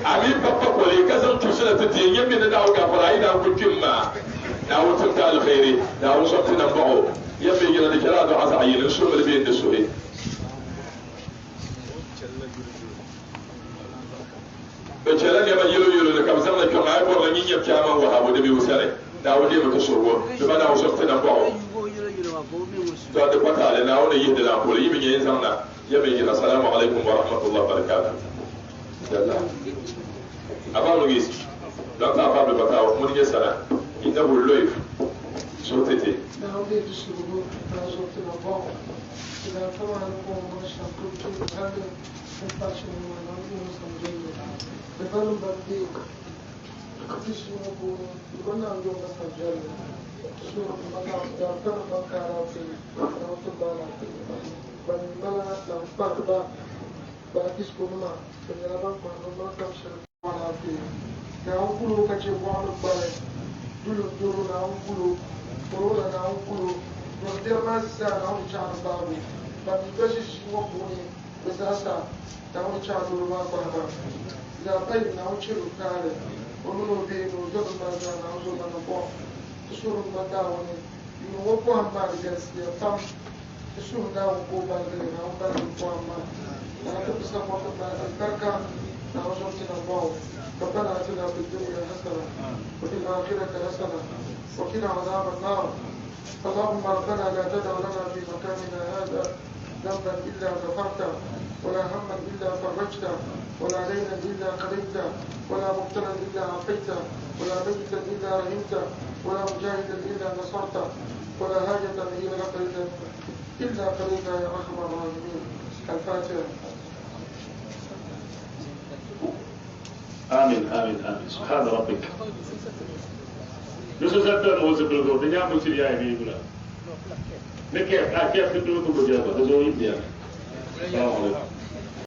ami papa ko le kasan to sala to yimmi na da ga fara ida ku kimma da wutun ta alkhairi da won so tinan ba'o yamma yana da kira da asa ayyana su mal bayin da su ne be kira ne ba yelo da kam sanna kuma ai ko ni yab kiyama wa hawo da bi usare da wode maka sorwo da bana wasu tinan ba'o to da kwata le na wani yidda na ko yi bin yin sanna yamma yana assalamu alaikum wa rahmatullahi wa barakatuh yalla abalu gis dan ta fa be batawo mun ye sana ina bulloy so tete Now they just go to the ball. So that for one more much of good to have the passion and some danger. The bottom of the تشربوا كنا يوم مسجل شرب مكان دكتور مكاراتي لو تبالا بني بلا لو فربا باكيس كوما بنيرابا كوما كم شرب ولا في ناو كلو كشي وانو باي دولو ناو كلو كلو ناو كلو نقدر ما سا ناو شان بابو بني بشيش وقوني بساسا ناو شان دولو بابا لا باي ناو شرب كاره ونو بينو جب ما جانا ناو نبو تشرب بداوني يوقو هم بعد جالس يفهم تشرب ناو كوبا ناو بعد كوما ناو تبصر وقت بعد البركة ناو شوتي نبو ربنا آتنا في الدنيا حسنة وفي الآخرة حسنة وقنا عذاب النار اللهم ربنا لا تدع لنا في مكاننا هذا ذنبا إلا غفرته ولا هما إلا فرجته ولا دينا إلا قضيته ولا مبتلا إلا عافيته ولا ميتا إلا رحمته ولا مجاهدا إلا نصرته ولا حاجة هي لك إلا قضيتها يا أرحم الراحمين. الفاتحة. آمين آمين آمين سبحان ربك. Nusu sabda mo se bulgo de nyamu ci yaay bi bula. Nekke ak ya fi dulu ko jaba do zo yindi ya. Assalamu alaykum.